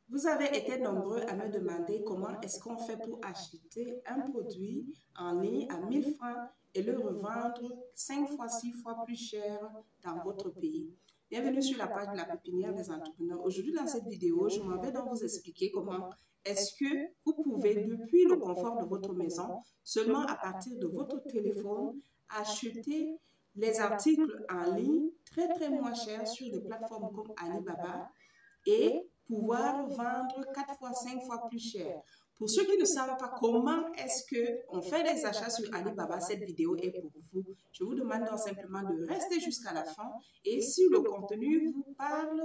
Vous avez été nombreux à me demander comment est-ce qu'on fait pour acheter un produit en ligne à 1000 francs et le revendre 5 fois, 6 fois plus cher dans votre pays. Bienvenue sur la page de la pépinière des entrepreneurs. Aujourd'hui, dans cette vidéo, je m'en vais donc vous expliquer comment est-ce que vous pouvez, depuis le confort de votre maison, seulement à partir de votre téléphone, acheter les articles en ligne très moins chers sur des plateformes comme Alibaba et pouvoir vendre 4 fois, 5 fois plus cher. Pour ceux qui ne savent pas comment est-ce qu'on fait des achats sur Alibaba, cette vidéo est pour vous. Je vous demande donc simplement de rester jusqu'à la fin et si le contenu vous parle,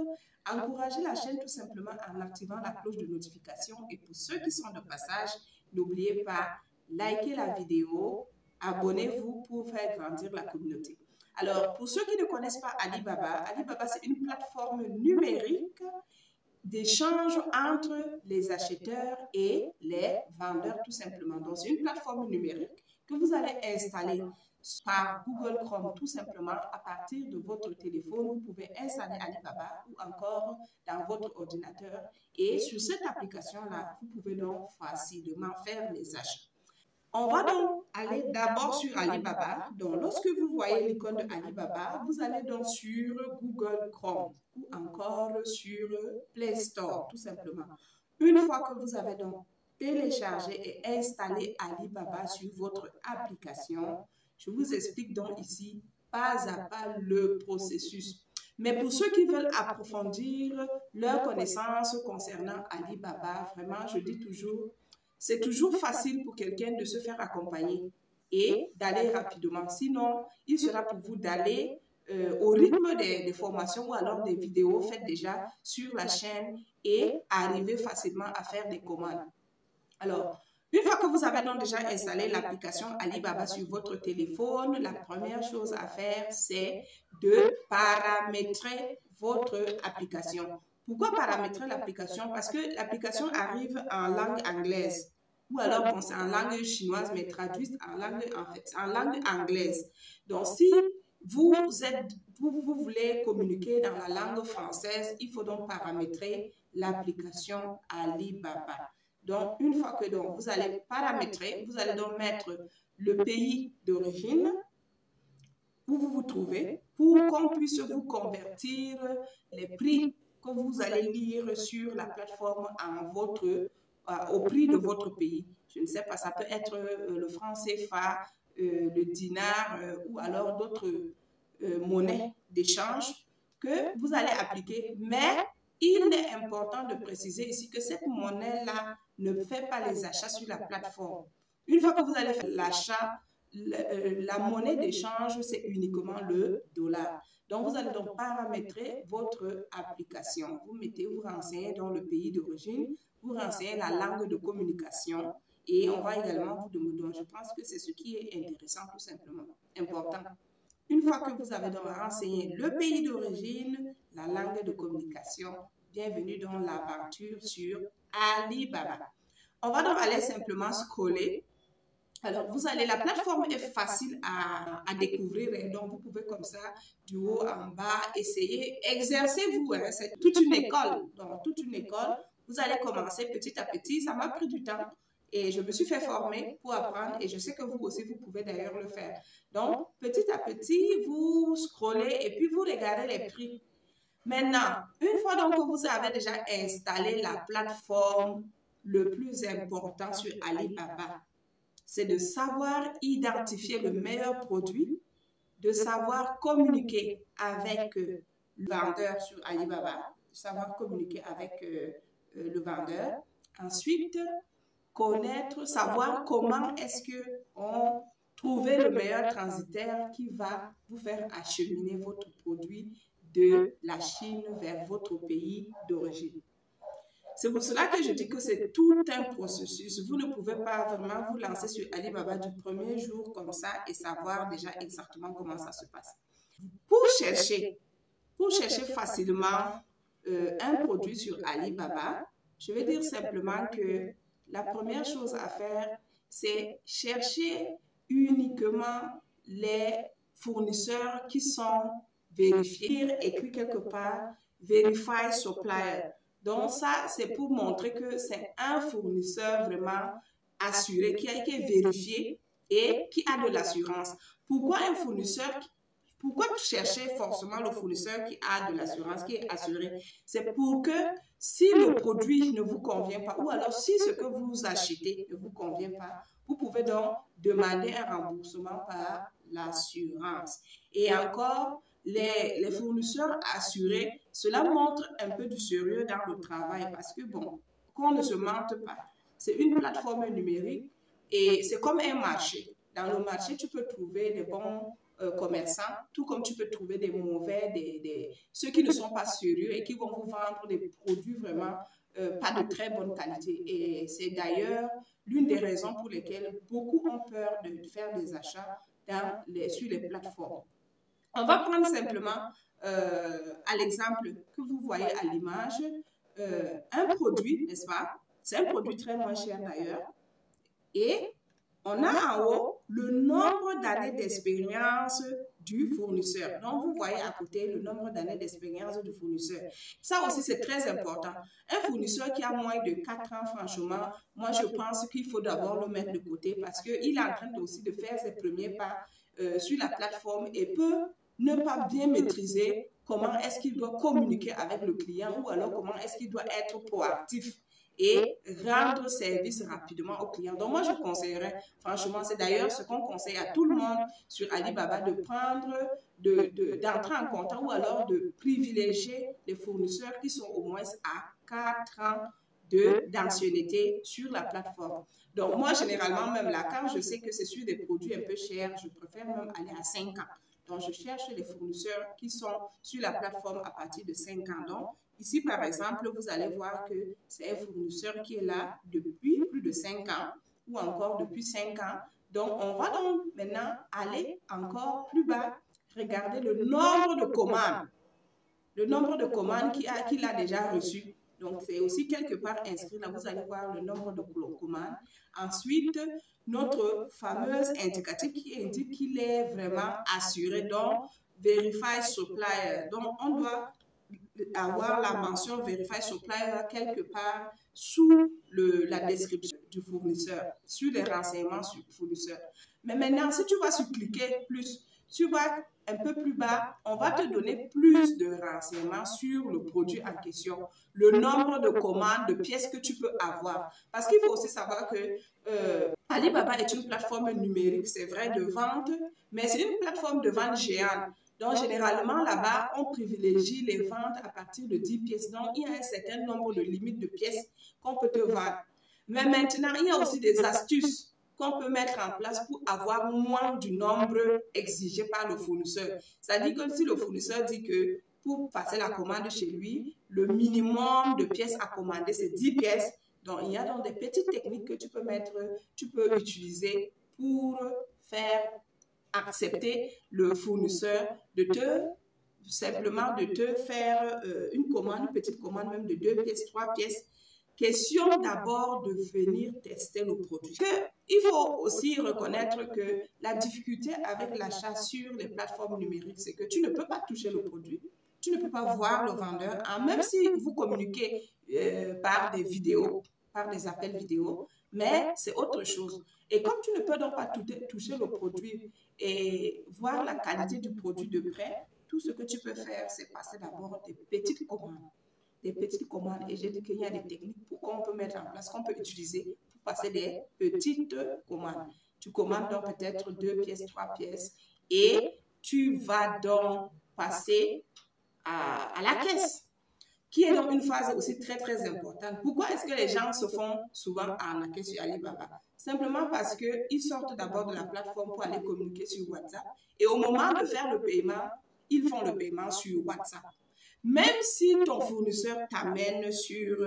encouragez la chaîne tout simplement en activant la cloche de notification. Et pour ceux qui sont de passage, n'oubliez pas, likez la vidéo, abonnez-vous pour faire grandir la communauté. Alors, pour ceux qui ne connaissent pas Alibaba, Alibaba c'est une plateforme numérique d'échange entre les acheteurs et les vendeurs tout simplement. Donc, c'est une plateforme numérique que vous allez installer par Google Chrome tout simplement à partir de votre téléphone. Vous pouvez installer Alibaba ou encore dans votre ordinateur. Et sur cette application-là, vous pouvez donc facilement faire les achats. On va donc aller d'abord sur Alibaba. Donc, lorsque vous voyez l'icône de Alibaba, vous allez donc sur Google Chrome ou encore sur Play Store, tout simplement. Une fois que vous avez donc téléchargé et installé Alibaba sur votre application, je vous explique donc ici pas à pas le processus. Mais pour ceux qui veulent approfondir leurs connaissances concernant Alibaba, vraiment, je dis toujours, c'est toujours facile pour quelqu'un de se faire accompagner et d'aller rapidement. Sinon, il sera pour vous d'aller au rythme des formations ou alors des vidéos faites déjà sur la chaîne et arriver facilement à faire des commandes. Alors, une fois que vous avez donc déjà installé l'application Alibaba sur votre téléphone, la première chose à faire, c'est de paramétrer votre application. Pourquoi paramétrer l'application? Parce que l'application arrive en langue anglaise. Ou alors, bon, c'est en langue chinoise, mais traduite en langue anglaise. Donc, si vous voulez communiquer dans la langue française, il faut donc paramétrer l'application Alibaba. Donc, une fois que donc, vous allez paramétrer, vous allez donc mettre le pays d'origine où vous vous trouvez pour qu'on puisse vous convertir les prix que vous allez lire sur la plateforme au prix de votre pays. Je ne sais pas, ça peut être le franc CFA, le dinar ou alors d'autres monnaies d'échange que vous allez appliquer. Mais il est important de préciser ici que cette monnaie-là ne fait pas les achats sur la plateforme. Une fois que vous allez faire l'achat, la monnaie d'échange, c'est uniquement le dollar. Donc, vous allez donc paramétrer votre application. Vous renseignez dans le pays d'origine, vous renseignez la langue de communication et on va également vous demander, je pense que c'est ce qui est intéressant tout simplement, important. Une fois que vous avez donc renseigné le pays d'origine, la langue de communication, bienvenue dans l'aventure sur Alibaba. On va donc aller simplement scroller. Alors, la plateforme est facile à découvrir, et donc vous pouvez comme ça, du haut en bas, essayer, exercez-vous, hein, c'est toute une école. Donc, toute une école, vous allez commencer petit à petit, ça m'a pris du temps et je me suis fait former pour apprendre et je sais que vous aussi, vous pouvez d'ailleurs le faire. Donc, petit à petit, vous scrollez et puis vous regardez les prix. Maintenant, une fois donc que vous avez déjà installé la plateforme, le plus important sur Alibaba, c'est de savoir identifier le meilleur produit, de savoir communiquer avec le vendeur sur Alibaba, de savoir communiquer avec le vendeur. Ensuite, savoir comment est-ce qu'on trouve le meilleur transitaire qui va vous faire acheminer votre produit de la Chine vers votre pays d'origine. C'est pour cela que je dis que c'est tout un processus. Vous ne pouvez pas vraiment vous lancer sur Alibaba du premier jour comme ça et savoir déjà exactement comment ça se passe. Pour chercher facilement un produit sur Alibaba, je vais dire simplement que la première chose à faire, c'est chercher uniquement les fournisseurs qui sont vérifiés, écrit quelque part, Verify Supplier. Donc ça, c'est pour montrer que c'est un fournisseur vraiment assuré, qui est vérifié et qui a de l'assurance. Pourquoi un fournisseur, pourquoi chercher forcément le fournisseur qui a de l'assurance, qui est assuré? C'est pour que si le produit ne vous convient pas, ou alors si ce que vous achetez ne vous convient pas, vous pouvez donc demander un remboursement par l'assurance. Et encore, les fournisseurs assurés, cela montre un peu du sérieux dans le travail parce que, bon, qu'on ne se mente pas, c'est une plateforme numérique et c'est comme un marché. Dans le marché, tu peux trouver des bons commerçants, tout comme tu peux trouver des mauvais, ceux qui ne sont pas sérieux et qui vont vous vendre des produits vraiment pas de très bonne qualité. Et c'est d'ailleurs l'une des raisons pour lesquelles beaucoup ont peur de faire des achats sur les plateformes. On va prendre simplement à l'exemple que vous voyez à l'image, un produit, n'est-ce pas? C'est un produit très moins cher d'ailleurs. Et on a en haut le nombre d'années d'expérience du fournisseur. Donc, vous voyez à côté le nombre d'années d'expérience du fournisseur. Ça aussi, c'est très important. Un fournisseur qui a moins de 4 ans, franchement, moi, je pense qu'il faut d'abord le mettre de côté parce qu'il est en train aussi de faire ses premiers pas sur la plateforme et peut ne pas bien maîtriser comment est-ce qu'il doit communiquer avec le client ou alors comment est-ce qu'il doit être proactif et rendre service rapidement au client. Donc, moi, je conseillerais, franchement, c'est d'ailleurs ce qu'on conseille à tout le monde sur Alibaba, de prendre, d'entrer en contact ou alors de privilégier les fournisseurs qui sont au moins à 4 ans d'ancienneté sur la plateforme. Donc, moi, généralement, même là, quand je sais que c'est sur des produits un peu chers, je préfère même aller à 5 ans. Donc, je cherche les fournisseurs qui sont sur la plateforme à partir de 5 ans. Donc, ici, par exemple, vous allez voir que c'est un fournisseur qui est là depuis plus de 5 ans ou encore depuis 5 ans. Donc, on va donc maintenant aller encore plus bas, regarder le nombre de commandes. Le nombre de commandes qu'il a déjà reçues. Donc, c'est aussi quelque part inscrit. Là, vous allez voir le nombre de commandes. Ensuite, notre fameuse indicatif qui indique qu'il est vraiment assuré. Donc, Verify Supplier. Donc, on doit avoir la mention Verify Supplier quelque part sous la description du fournisseur, sur les renseignements sur le fournisseur. Mais maintenant, si tu vas cliquer plus, tu vas un peu plus bas, on va te donner plus de renseignements sur le produit en question, le nombre de commandes, de pièces que tu peux avoir. Parce qu'il faut aussi savoir que Alibaba est une plateforme numérique, c'est vrai, de vente, mais c'est une plateforme de vente géante. Donc, généralement, là-bas, on privilégie les ventes à partir de 10 pièces. Donc, il y a un certain nombre de limites de pièces qu'on peut te vendre. Mais maintenant, il y a aussi des astuces qu'on peut mettre en place pour avoir moins du nombre exigé par le fournisseur. C'est-à-dire que si le fournisseur dit que pour passer la commande chez lui, le minimum de pièces à commander, c'est 10 pièces. Donc, il y a donc des petites techniques que tu peux utiliser pour faire accepter le fournisseur simplement de te faire une commande, une petite commande même de 2 pièces, 3 pièces. Question d'abord de venir tester le produit. Il faut aussi reconnaître que la difficulté avec l'achat sur les plateformes numériques, c'est que tu ne peux pas toucher le produit, tu ne peux pas voir le vendeur, même si vous communiquez par des vidéos, par des appels vidéo, mais c'est autre chose. Et comme tu ne peux donc pas toucher le produit et voir la qualité du produit de près, tout ce que tu peux faire, c'est passer d'abord des petites commandes. Et j'ai dit qu'il y a des techniques qu'on peut mettre en place, qu'on peut utiliser pour passer des petites commandes. Tu commandes donc peut-être 2 pièces, 3 pièces et tu vas donc passer à la caisse, qui est donc une phase aussi très très importante. Pourquoi est-ce que les gens se font souvent arnaquer sur Alibaba? Simplement parce qu'ils sortent d'abord de la plateforme pour aller communiquer sur WhatsApp et au moment de faire le paiement, ils font le paiement sur WhatsApp. Même si ton fournisseur t'amène sur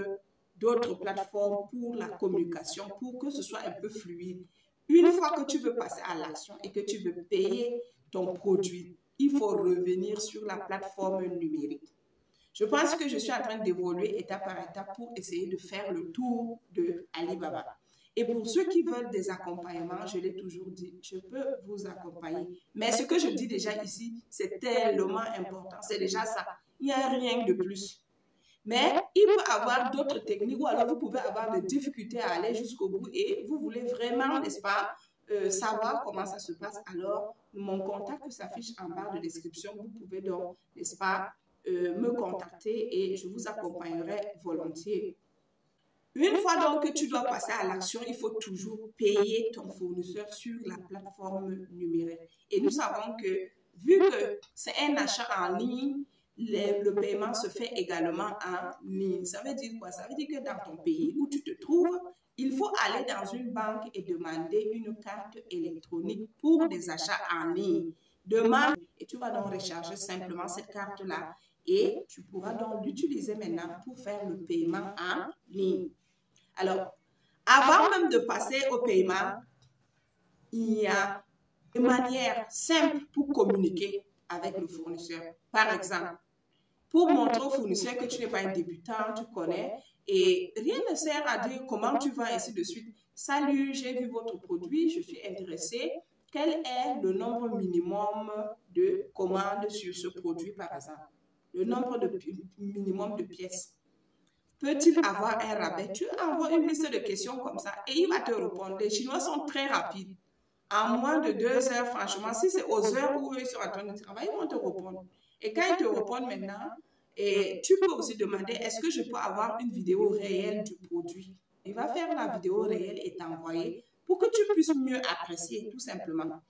d'autres plateformes pour la communication, pour que ce soit un peu fluide, une fois que tu veux passer à l'action et que tu veux payer ton produit, il faut revenir sur la plateforme numérique. Je pense que je suis en train d'évoluer étape par étape pour essayer de faire le tour de Alibaba. Et pour ceux qui veulent des accompagnements, je l'ai toujours dit, je peux vous accompagner. Mais ce que je dis déjà ici, c'est tellement important. C'est déjà ça. Il n'y a rien de plus. Mais il peut avoir d'autres techniques ou alors vous pouvez avoir des difficultés à aller jusqu'au bout et vous voulez vraiment, n'est-ce pas, savoir comment ça se passe. Alors, mon contact s'affiche en barre de description. Vous pouvez donc, n'est-ce pas, me contacter et je vous accompagnerai volontiers. Une fois donc que tu dois passer à l'action, il faut toujours payer ton fournisseur sur la plateforme numérique. Et nous savons que, vu que c'est un achat en ligne, le paiement se fait également en ligne. Ça veut dire quoi? Ça veut dire que dans ton pays où tu te trouves, il faut aller dans une banque et demander une carte électronique pour des achats en ligne. Demande et tu vas donc recharger simplement cette carte-là et tu pourras donc l'utiliser maintenant pour faire le paiement en ligne. Alors, avant même de passer au paiement, il y a une manière simple pour communiquer avec le fournisseur. Par exemple, pour montrer au fournisseur que tu n'es pas un débutant, tu connais, et rien ne sert à dire comment tu vas, ainsi de suite. Salut, j'ai vu votre produit, je suis intéressé. Quel est le nombre minimum de commandes sur ce produit, par exemple? Le nombre minimum de pièces. Peut-il avoir un rabais? Tu envoies une liste de questions comme ça et il va te répondre. Les Chinois sont très rapides. En moins de 2 heures, franchement, si c'est aux heures où ils sont en train de travailler, ils vont te répondre. Et quand ils te répondent maintenant, et tu peux aussi demander, est-ce que je peux avoir une vidéo réelle du produit? Il va faire la vidéo réelle et t'envoyer pour que tu puisses mieux apprécier, tout simplement.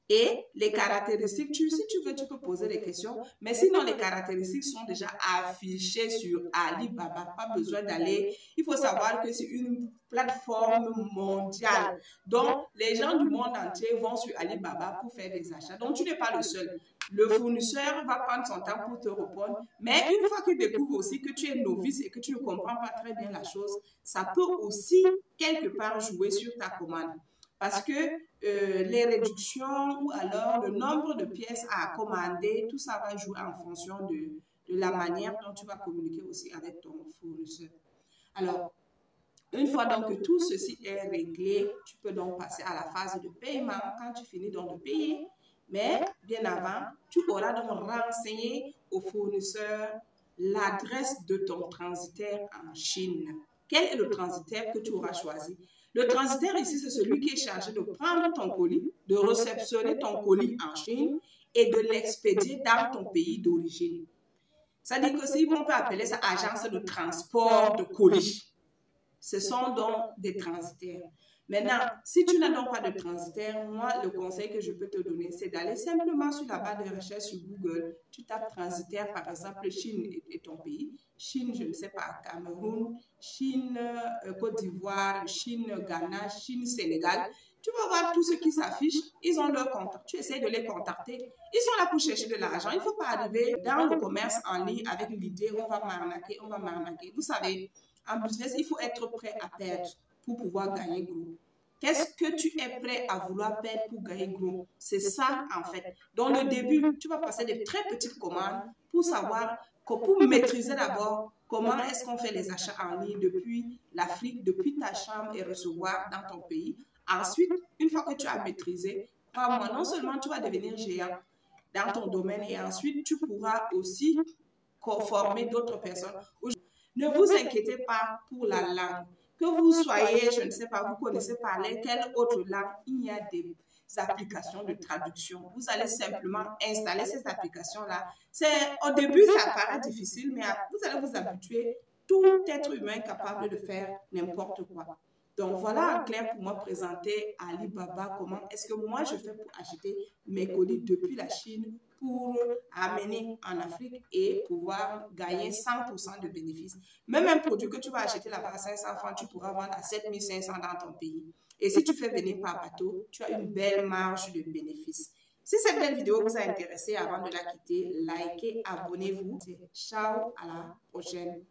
Et les caractéristiques, si tu veux, tu peux poser des questions, mais sinon les caractéristiques sont déjà affichées sur Alibaba. Pas besoin d'aller. Il faut savoir que c'est une plateforme mondiale. Donc, les gens du monde entier vont sur Alibaba pour faire des achats. Donc, tu n'es pas le seul. Le fournisseur va prendre son temps pour te répondre, mais une fois qu'il découvre aussi que tu es novice et que tu ne comprends pas très bien la chose, ça peut aussi quelque part jouer sur ta commande. Parce que les réductions ou alors le nombre de pièces à commander, tout ça va jouer en fonction de la manière dont tu vas communiquer aussi avec ton fournisseur. Alors, une fois donc que tout ceci est réglé, tu peux donc passer à la phase de paiement quand tu finis donc de payer. Mais bien avant, tu auras donc renseigné au fournisseur l'adresse de ton transitaire en Chine. Quel est le transitaire que tu auras choisi? Le transitaire ici, c'est celui qui est chargé de prendre ton colis, de réceptionner ton colis en Chine et de l'expédier dans ton pays d'origine. Ça dit que si on peut appeler ça agence de transport de colis, ce sont donc des transitaires. Maintenant, si tu n'as donc pas de transitaire, moi, le conseil que je peux te donner, c'est d'aller simplement sur la barre de recherche sur Google. Tu tapes transitaire, par exemple, Chine et ton pays. Chine, je ne sais pas, Cameroun, Chine, Côte d'Ivoire, Chine, Ghana, Chine, Sénégal. Tu vas voir tout ce qui s'affiche. Ils ont leur contact. Tu essaies de les contacter. Ils sont là pour chercher de l'argent. Il ne faut pas arriver dans le commerce en ligne avec l'idée on va m'arnaquer, on va m'arnaquer. Vous savez, en business, il faut être prêt à perdre pour pouvoir gagner gros. Qu'est-ce que tu es prêt à vouloir perdre pour gagner gros? C'est ça, en fait. Dans le début, tu vas passer de très petites commandes pour savoir, pour maîtriser d'abord comment est-ce qu'on fait les achats en ligne depuis l'Afrique, depuis ta chambre et recevoir dans ton pays. Ensuite, une fois que tu as maîtrisé, crois-moi, non seulement tu vas devenir géant dans ton domaine et ensuite tu pourras aussi former d'autres personnes. Ne vous inquiétez pas pour la langue. Que vous soyez, je ne sais pas, vous connaissez parler quelle autre langue, il y a des applications de traduction. Vous allez simplement installer ces applications-là. Au début, ça paraît difficile, mais vous allez vous habituer. Tout être humain est capable de faire n'importe quoi. Donc voilà en clair pour moi présenter Alibaba, comment est-ce que moi je fais pour acheter mes colis depuis la Chine pour amener en Afrique et pouvoir gagner 100% de bénéfices. Même un produit que tu vas acheter là-bas à 500 francs, tu pourras vendre à 7500 dans ton pays. Et si tu fais venir par bateau, tu as une belle marge de bénéfices. Si cette belle vidéo vous a intéressé, avant de la quitter, likez, abonnez-vous. Ciao, à la prochaine.